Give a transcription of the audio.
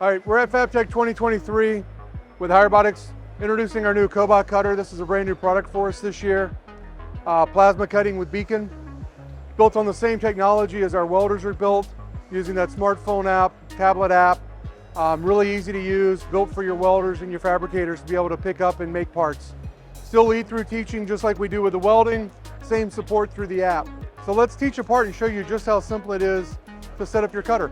All right, we're at FabTech 2023 with Hirebotics, introducing our new Cobot Cutter. This is a brand new product for us this year. Plasma cutting with beacon, built on the same technology as our welders are built, using that smartphone app, tablet app. Really easy to use, built for your welders and your fabricators to be able to pick up and make parts. Still lead through teaching just like we do with the welding, same support through the app. So let's teach a part and show you just how simple it is to set up your cutter.